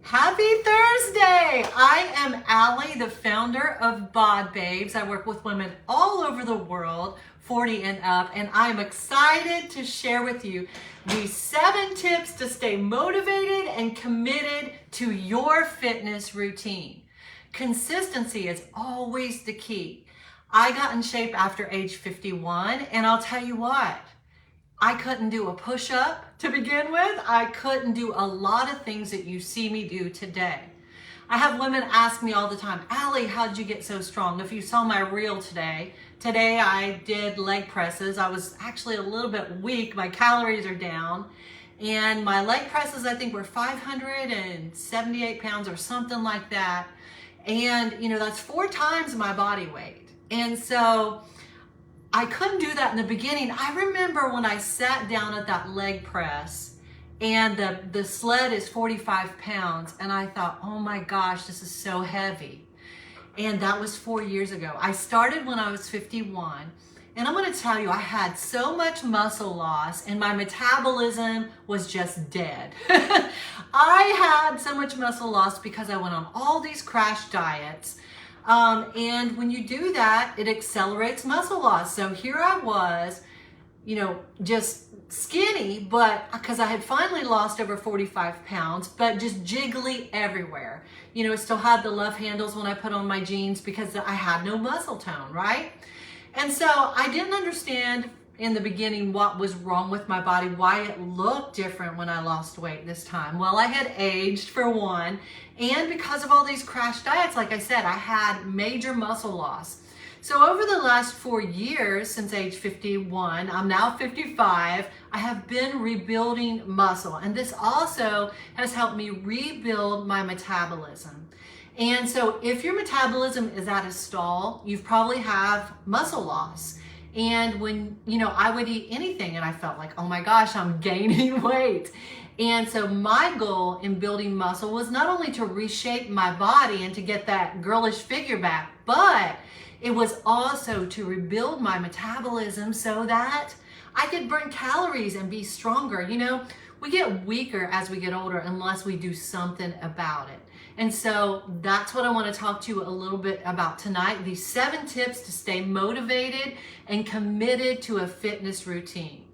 Happy Thursday! I am Allie, the founder of Bod Babes. I work with women all over the world, 40 and up, and I'm excited to share with you these 7 tips to stay motivated and committed to your fitness routine. Consistency is always the key. I got in shape after age 51, and I'll tell you what, I couldn't do a push-up to begin with. I couldn't do a lot of things that you see me do today. I have women ask me all the time, Allie, how did you get so strong? If you saw my reel today I did leg presses. I was actually a little bit weak. My calories are down. And my leg presses, I think, were 578 pounds or something like that. And, that's 4 times my body weight. And so I couldn't do that in the beginning. I remember when I sat down at that leg press and the sled is 45 pounds and I thought, oh my gosh, this is so heavy. And that was 4 years ago. I started when I was 51, and I'm gonna tell you, I had so much muscle loss and my metabolism was just dead. I had so much muscle loss because I went on all these crash diets. And when you do that, it accelerates muscle loss. So here I was, just skinny, but because I had finally lost over 45 pounds, but just jiggly everywhere. I still had the love handles when I put on my jeans because I had no muscle tone, right? And so I didn't understand in the beginning what was wrong with my body, why it looked different when I lost weight this time. Well, I had aged for one, and because of all these crash diets, like I said, I had major muscle loss. So over the last 4 years, since age 51, I'm now 55, I have been rebuilding muscle, and this also has helped me rebuild my metabolism. And so if your metabolism is at a stall, you probably have muscle loss. And when, I would eat anything and I felt like, oh my gosh, I'm gaining weight. And so my goal in building muscle was not only to reshape my body and to get that girlish figure back, but it was also to rebuild my metabolism so that I could burn calories and be stronger. We get weaker as we get older unless we do something about it. And so that's what I want to talk to you a little bit about tonight. These 7 tips to stay motivated and committed to a fitness routine.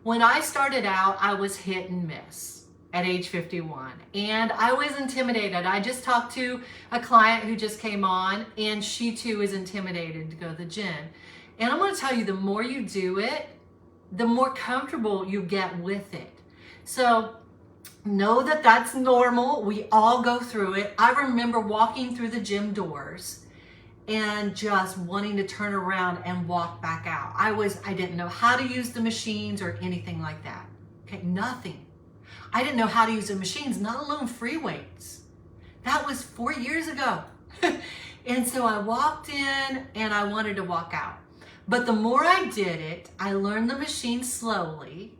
When I started out, I was hit and miss at age 51. And I was intimidated. I just talked to a client who just came on, and she too is intimidated to go to the gym. And I'm going to tell you, the more you do it, the more comfortable you get with it. So know that that's normal. We all go through it. I remember walking through the gym doors and just wanting to turn around and walk back out. I didn't know how to use the machines or anything like that. Okay, nothing. I didn't know how to use the machines, not alone free weights. That was 4 years ago. And so I walked in and I wanted to walk out. But the more I did it, I learned the machine slowly.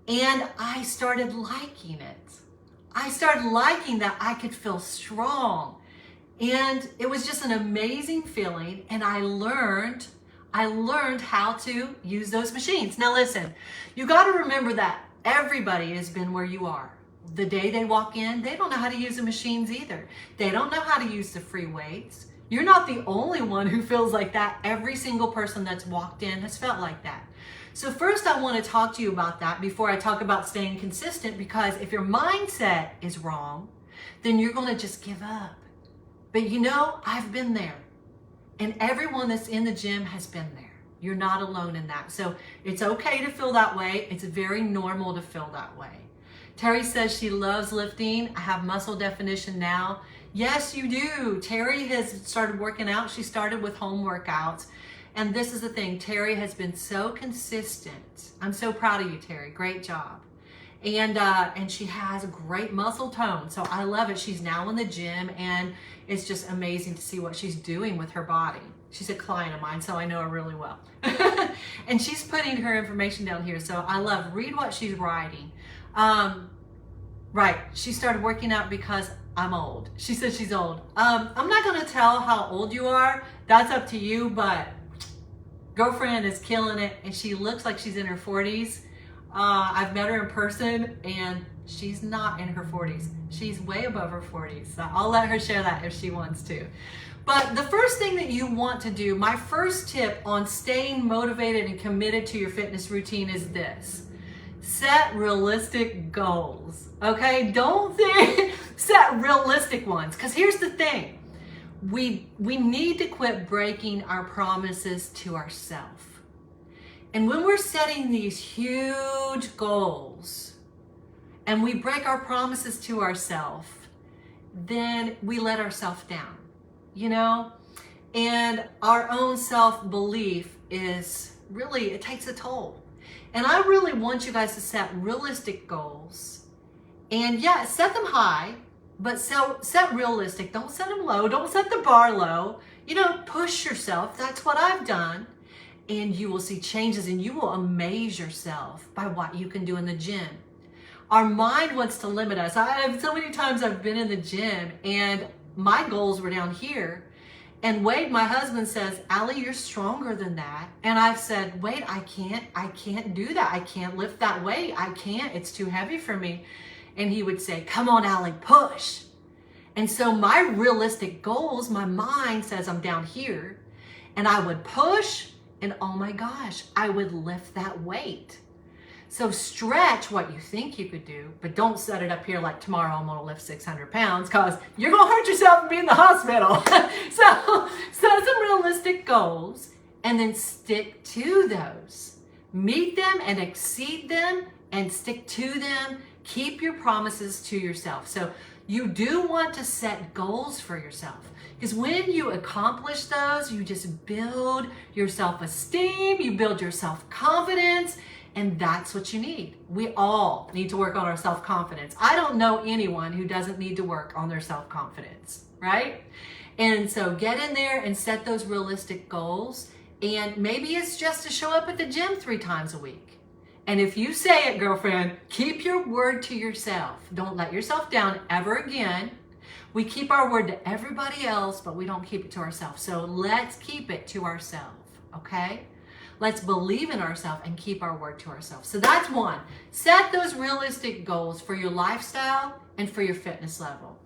And I started liking it. I started liking that I could feel strong. And it was just an amazing feeling. And I learned how to use those machines. Now listen, you got to remember that everybody has been where you are. The day they walk in, they don't know how to use the machines either. They don't know how to use the free weights. You're not the only one who feels like that. Every single person that's walked in has felt like that. So first I want to talk to you about that before I talk about staying consistent, because if your mindset is wrong, then you're going to just give up. But I've been there, and everyone that's in the gym has been there. You're not alone in that. So it's okay to feel that way. It's very normal to feel that way. Terry says she loves lifting. I have muscle definition now. Yes, you do. Terry has started working out. She started with home workouts. And this is the thing, Terry has been so consistent. I'm so proud of you, Terry. Great job. And she has a great muscle tone. So I love it. She's now in the gym, and it's just amazing to see what she's doing with her body. She's a client of mine, so I know her really well. And she's putting her information down here. So I read what she's writing. Right, she started working out because I'm old. She says she's old. I'm not gonna tell how old you are. That's up to you, but girlfriend is killing it, and she looks like she's in her 40s. I've met her in person, and She's not in her 40s. She's way above her 40s. So I'll let her share that if she wants to. But the first thing that you want to do, my first tip on staying motivated and committed to your fitness routine is this. Set realistic goals, okay? Don't set realistic ones, because here's the thing. We need to quit breaking our promises to ourselves. And when we're setting these huge goals and we break our promises to ourselves, then we let ourselves down, you know? And our own self-belief is really, it takes a toll. And I really want you guys to set realistic goals. And yeah, set them high, but set realistic. Don't set them low. Don't set the bar low. You know, push yourself. That's what I've done. And you will see changes, and you will amaze yourself by what you can do in the gym. Our mind wants to limit us. So many times I've been in the gym and my goals were down here. And Wade, my husband, says, Allie, you're stronger than that. And I've said, Wade, I can't do that. I can't lift that weight. I can't. It's too heavy for me. And he would say, come on, Allie, push. And so my realistic goals, my mind says I'm down here. And I would push, and oh my gosh, I would lift that weight. So stretch what you think you could do, but don't set it up here like tomorrow I'm gonna lift 600 pounds, because you're gonna hurt yourself and be in the hospital. So set some realistic goals and then stick to those. Meet them and exceed them and stick to them. Keep your promises to yourself. So you do want to set goals for yourself, because when you accomplish those, you just build your self-esteem, you build your self-confidence, and that's what you need. We all need to work on our self-confidence. I don't know anyone who doesn't need to work on their self-confidence, right? And so get in there and set those realistic goals. And maybe it's just to show up at the gym 3 times a week. And if you say it, girlfriend, keep your word to yourself. Don't let yourself down ever again. We keep our word to everybody else, but we don't keep it to ourselves. So let's keep it to ourselves, okay? Let's believe in ourselves and keep our word to ourselves. So that's one. Set those realistic goals for your lifestyle and for your fitness level.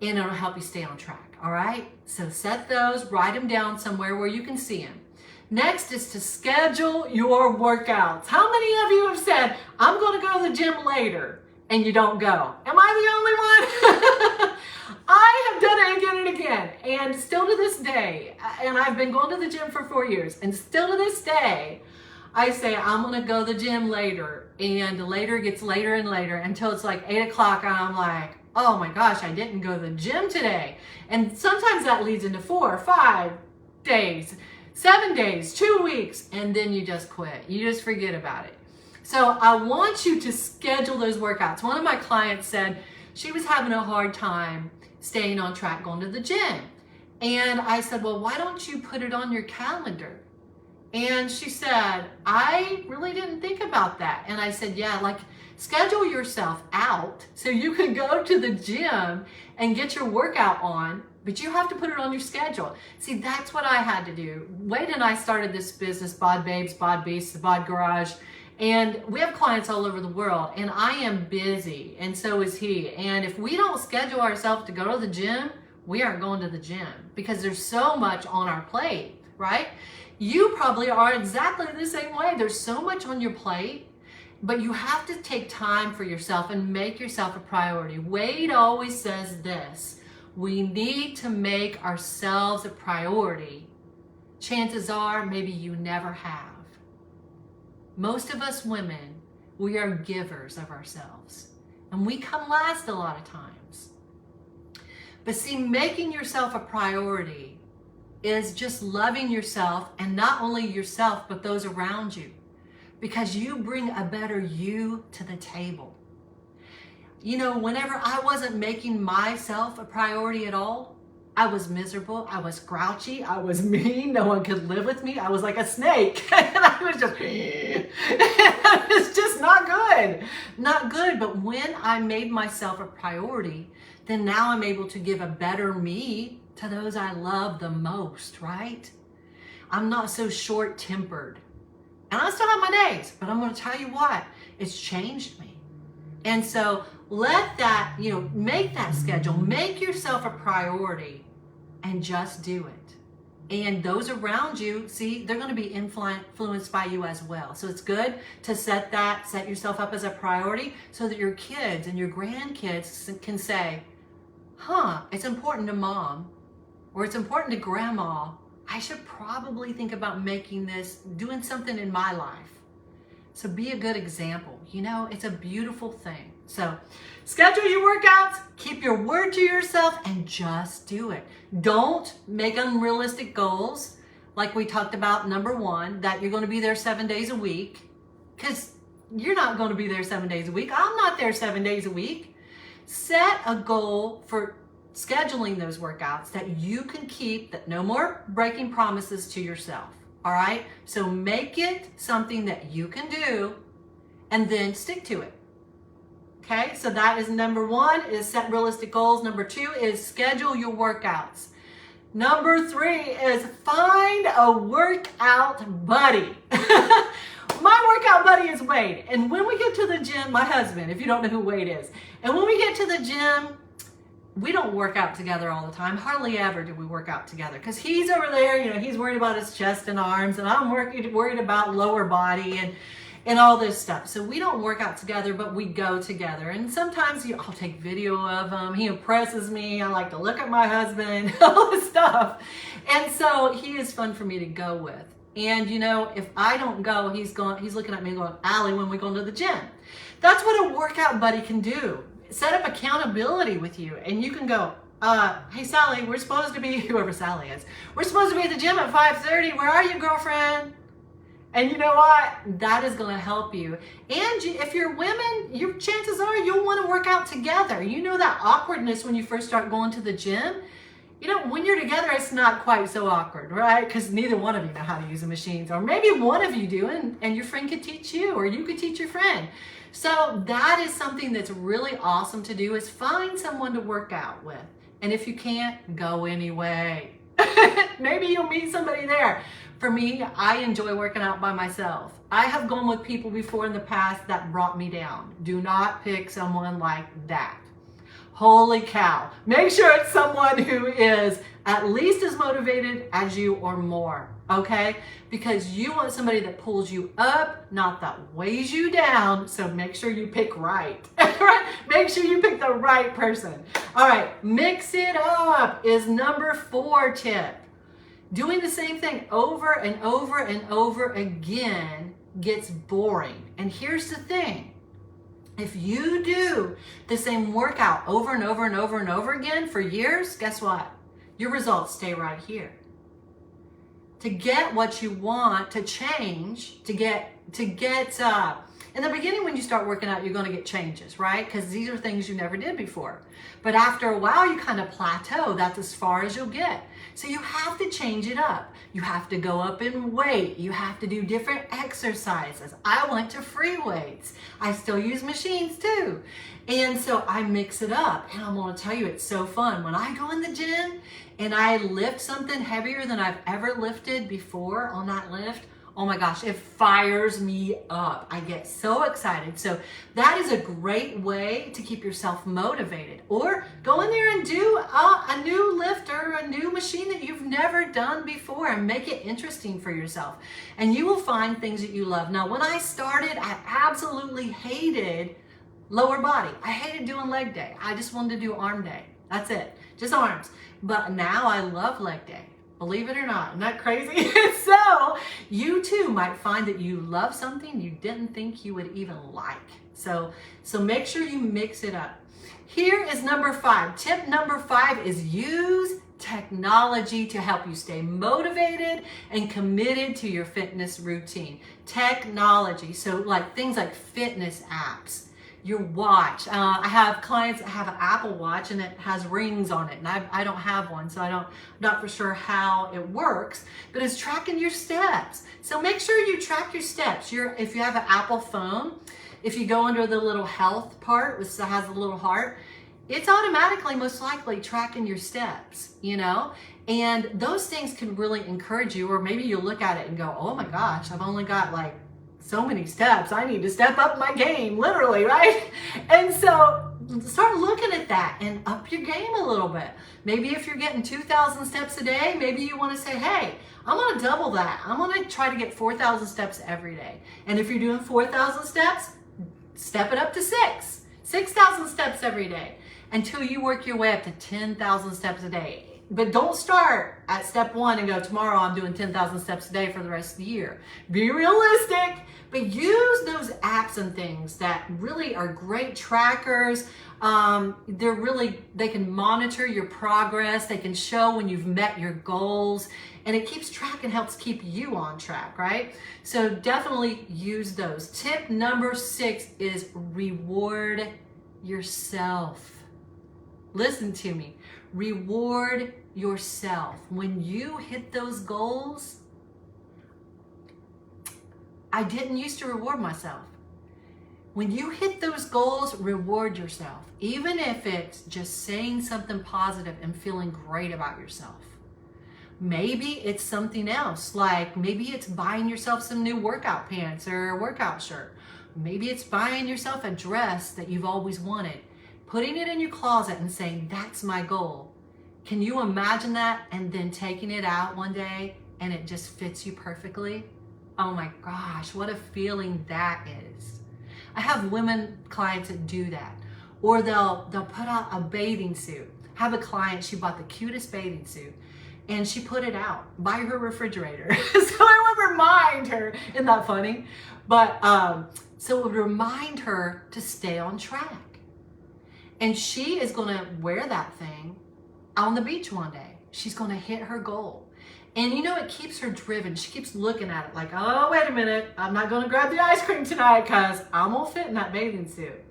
And it'll help you stay on track, all right? So set those, write them down somewhere where you can see them. Next is to schedule your workouts. How many of you have said, I'm going to go to the gym later, and you don't go? Am I the only one? I have done it again and again, and still to this day, and I've been going to the gym for 4 years, and still to this day, I say, I'm going to go to the gym later, and later gets later and later until it's like 8 o'clock, and I'm like, oh my gosh, I didn't go to the gym today. And sometimes that leads into 4 or 5 days, 7 days, 2 weeks, and then you just quit. You just forget about it. So I want you to schedule those workouts. One of my clients said she was having a hard time staying on track going to the gym. And I said, well, why don't you put it on your calendar? And she said, I really didn't think about that. And I said, yeah, like schedule yourself out so you can go to the gym and get your workout on, but you have to put it on your schedule. See, that's what I had to do. Wade and I started this business, Bod Babes, Bod Beasts, the Bod Garage, and we have clients all over the world, and I am busy, and so is he. And if we don't schedule ourselves to go to the gym, we aren't going to the gym because there's so much on our plate, right? You probably are exactly the same way. There's so much on your plate, but you have to take time for yourself and make yourself a priority. Wade always says this: we need to make ourselves a priority. Chances are maybe you never have. Most of us women, we are givers of ourselves, and we come last a lot of times. But see, making yourself a priority is just loving yourself, and not only yourself, but those around you, because you bring a better you to the table. You know, whenever I wasn't making myself a priority at all, I was miserable, I was grouchy, I was mean, no one could live with me, I was like a snake, and I was just, it's just not good, not good. But when I made myself a priority, then now I'm able to give a better me to those I love the most, right? I'm not so short-tempered, and I still have my days, but I'm going to tell you what, it's changed me. And so let that, make that schedule, make yourself a priority and just do it. And those around you, see, they're going to be influenced by you as well. So it's good to set yourself up as a priority so that your kids and your grandkids can say, it's important to mom, or it's important to grandma. I should probably think about doing something in my life. So be a good example. It's a beautiful thing. So schedule your workouts, keep your word to yourself, and just do it. Don't make unrealistic goals. Like we talked about, number 1, that you're going to be there 7 days a week, because you're not going to be there 7 days a week. I'm not there 7 days a week. Set a goal for scheduling those workouts that you can keep, that no more breaking promises to yourself. All right? So make it something that you can do and then stick to it. Okay? So that is number 1, is set realistic goals. Number 2 is schedule your workouts. Number 3 is find a workout buddy. My workout buddy is Wade. And when we get to the gym, my husband, if you don't know who Wade is, and when we get to the gym, we don't work out together all the time. Hardly ever do we work out together, because he's over there, he's worried about his chest and arms, and I'm worried about lower body and all this stuff. So we don't work out together, but we go together. And sometimes I'll take video of him. He impresses me. I like to look at my husband, all this stuff. And so he is fun for me to go with. And if I don't go, he's looking at me going, Allie, when we go to the gym? That's what a workout buddy can do. Set up accountability with you, and you can go, hey Sally, we're supposed to be, whoever Sally is, we're supposed to be at the gym at 5:30. Where are you, girlfriend? And you know what? That is going to help you. And if you're women, your chances are you'll want to work out together. That awkwardness when you first start going to the gym. When you're together, it's not quite so awkward, right? Because neither one of you know how to use the machines. Or maybe one of you do, and your friend could teach you, or you could teach your friend. So that is something that's really awesome to do, is find someone to work out with. And if you can't, go anyway. Maybe you'll meet somebody there. For me, I enjoy working out by myself. I have gone with people before in the past that brought me down. Do not pick someone like that. Holy cow. Make sure it's someone who is at least as motivated as you or more, okay? Because you want somebody that pulls you up, not that weighs you down. So make sure you pick right. Make sure you pick the right person. All right, mix it up is number 4 tip. Doing the same thing over and over and over again gets boring. And here's the thing. If you do the same workout over and over and over and over again for years, guess what? Your results stay right here. To get what you want, to change, in the beginning when you start working out, you're going to get changes, right? Because these are things you never did before. But after a while, you kind of plateau. That's as far as you'll get. So you have to change it up. You have to go up in weight. You have to do different exercises. I went to free weights. I still use machines too. And so I mix it up. And I'm going to tell you, it's so fun. When I go in the gym and I lift something heavier than I've ever lifted before on that lift, oh my gosh, it fires me up. I get so excited. So that is a great way to keep yourself motivated. Or go in there and do a new lift or a new machine that you've never done before and make it interesting for yourself. And you will find things that you love. Now, when I started, I absolutely hated lower body. I hated doing leg day. I just wanted to do arm day. That's it. Just arms. But now I love leg day. Believe it or not, isn't that crazy? So you too might find that you love something you didn't think you would even like. So make sure you mix it up. Here is number 5. Tip number 5 is use technology to help you stay motivated and committed to your fitness routine. Technology, so like things like fitness apps. Your watch. I have clients that have an Apple Watch and it has rings on it, and I don't have one, so I'm not for sure how it works, but it's tracking your steps. So make sure you track your steps. If you have an Apple phone, if you go under the little health part, which has a little heart, it's automatically most likely tracking your steps, and those things can really encourage you. Or maybe you look at it and go, oh my gosh, I've only got like so many steps. I need to step up my game, literally, right? And so start looking at that and up your game a little bit. Maybe if you're getting 2,000 steps a day, maybe you want to say, hey, I'm going to double that. I'm going to try to get 4,000 steps every day. And if you're doing 4,000 steps, step it up to 6,000 steps every day until you work your way up to 10,000 steps a day. But don't start at step 1 and go, tomorrow I'm doing 10,000 steps a day for the rest of the year. Be realistic, but use those apps and things that really are great trackers. They can monitor your progress. They can show when you've met your goals, and it keeps track and helps keep you on track, right? So definitely use those. Tip number 6 is reward yourself. Listen to me. Reward yourself. When you hit those goals, I didn't used to reward myself. When you hit those goals, reward yourself. Even if it's just saying something positive and feeling great about yourself. Maybe it's something else, like maybe it's buying yourself some new workout pants or a workout shirt. Maybe it's buying yourself a dress that you've always wanted, putting it in your closet and saying, that's my goal. Can you imagine that? And then taking it out one day and it just fits you perfectly? Oh my gosh, what a feeling that is. I have women clients that do that. Or they'll put out a bathing suit. I have a client, she bought the cutest bathing suit and she put it out by her refrigerator. So I would remind her, isn't that funny? But so it would remind her to stay on track. And she is gonna wear that thing on the beach one day. She's gonna hit her goal. And you know, it keeps her driven. She keeps looking at it like, oh, wait a minute, I'm not gonna grab the ice cream tonight because I'm gonna fit in that bathing suit.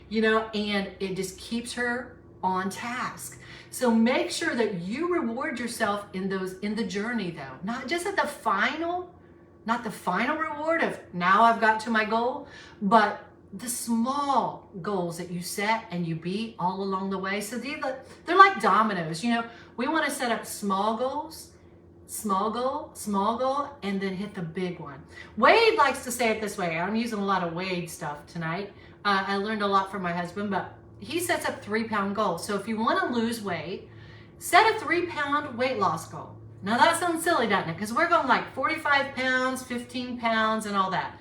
You know, and it just keeps her on task. So make sure that you reward yourself in the journey though, not just at the final, not the final reward of now I've got to my goal, but the small goals that you set and you beat all along the way. So they're like dominoes. You know, we want to set up small goals, small goal, and then hit the big one. Wade likes to say it this way. I'm using a lot of Wade stuff tonight. I learned a lot from my husband, but he sets up 3-pound goals. So if you want to lose weight, set a 3-pound weight loss goal. Now that sounds silly, doesn't it? Because we're going like 45 pounds, 15 pounds, and all that.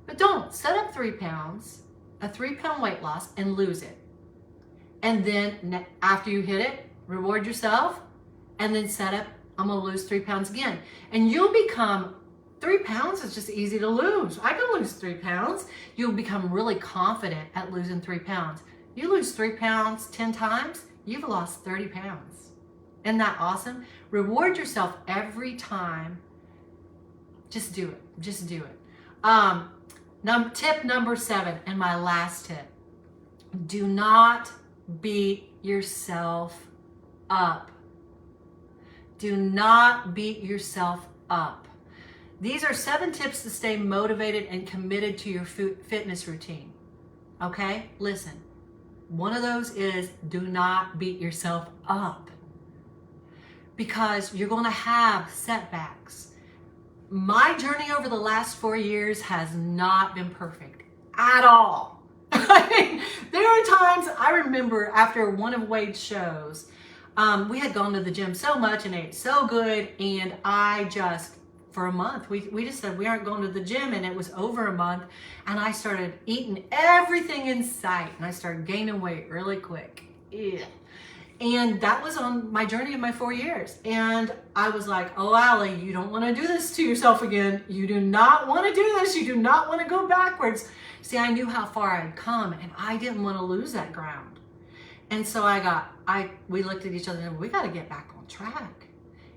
But don't. Set up 3 pounds, a 3-pound weight loss, and lose it. And then after you hit it, reward yourself, and then set up, I'm going to lose 3 pounds again. And you'll become, 3 pounds is just easy to lose. I can lose 3 pounds. You'll become really confident at losing 3 pounds. You lose 3 pounds 10 times, you've lost 30 pounds. Isn't that awesome? Reward yourself every time. Just do it. Just do it. Tip number 7, and my last tip. Do not beat yourself up. Do not beat yourself up. These are 7 tips to stay motivated and committed to your fitness routine. Okay? Listen. One of those is do not beat yourself up, because you're going to have setbacks. My journey over the last 4 years has not been perfect at all. There are times I remember after one of Wade's shows, we had gone to the gym so much and ate so good, and I just, for a month, we just said we aren't going to the gym, and it was over a month, and I started eating everything in sight, and I started gaining weight really quick. Yeah. And that was on my journey of my 4 years. And I was like, oh, Allie, you don't want to do this to yourself again. You do not want to do this. You do not want to go backwards. See, I knew how far I'd come, and I didn't want to lose that ground. And so we looked at each other and we got to get back on track.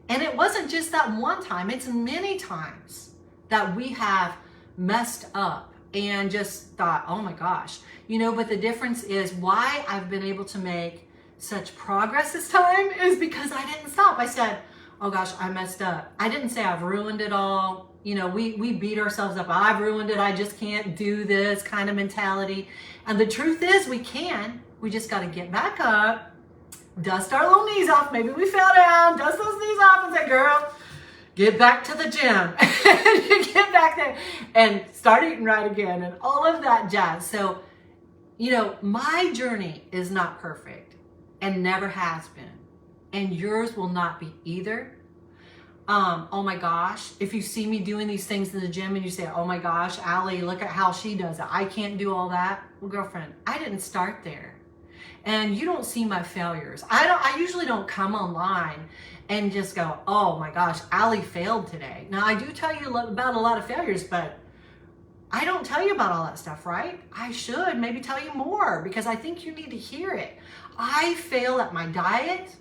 And it wasn't just that one time. It's many times that we have messed up and just thought, oh my gosh, you know, but the difference is why I've been able to make such progress this time is because I didn't stop. I said, oh gosh, I messed up. I didn't say I've ruined it all. You know, we beat ourselves up. I've ruined it. I just can't do this kind of mentality. And the truth is we can. We just got to get back up, dust our little knees off. Maybe we fell down, dust those knees off and say, girl, get back to the gym. You get back there and start eating right again and all of that jazz. So, you know, my journey is not perfect and never has been. And yours will not be either. Oh my gosh, if you see me doing these things in the gym and you say, oh my gosh, Allie, look at how she does it. I can't do all that. Well, girlfriend, I didn't start there. And you don't see my failures. I usually don't come online and just go, oh my gosh, Allie failed today. Now, I do tell you about a lot of failures, but I don't tell you about all that stuff, right? I should maybe tell you more because I think you need to hear it. I fail at my diet.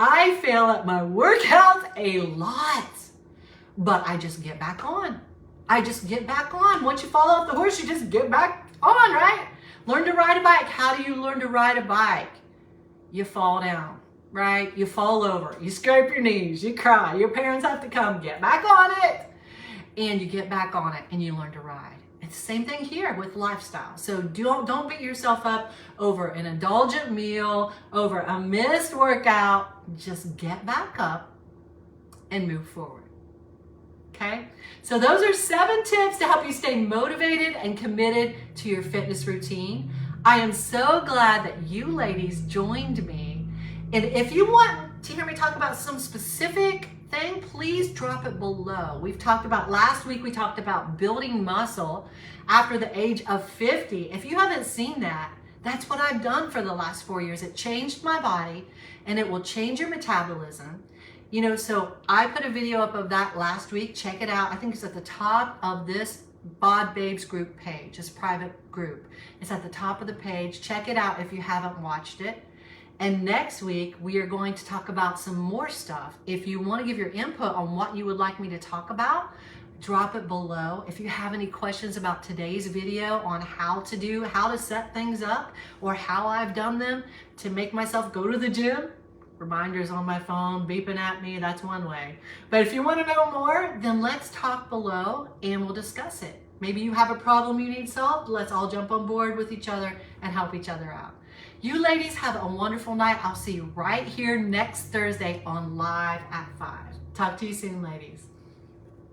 I fail at my workouts a lot, but I just get back on. I just get back on. Once you fall off the horse, you just get back on, right? Learn to ride a bike. How do you learn to ride a bike? You fall down, right? You fall over. You scrape your knees. You cry. Your parents have to come get back on it. And you get back on it and you learn to ride. It's the same thing here with lifestyle. So don't beat yourself up over an indulgent meal, over a missed workout. Just get back up and move forward. Okay? So those are 7 tips to help you stay motivated and committed to your fitness routine. I am so glad that you ladies joined me. And if you want to hear me talk about some specific thing, please drop it below. We've talked about, last week we talked about building muscle after the age of 50. If you haven't seen that, that's what I've done for the last 4 years. It changed my body and it will change your metabolism. You know, so I put a video up of that last week. Check it out. I think it's at the top of this Bod Babes group page, this private group. It's at the top of the page. Check it out if you haven't watched it. And next week, we are going to talk about some more stuff. If you want to give your input on what you would like me to talk about, drop it below. If you have any questions about today's video on how to set things up or how I've done them to make myself go to the gym, reminders on my phone, beeping at me, that's one way. But if you want to know more, then let's talk below and we'll discuss it. Maybe you have a problem you need solved. Let's all jump on board with each other and help each other out. You ladies have a wonderful night. I'll see you right here next Thursday on Live at 5. Talk to you soon, ladies.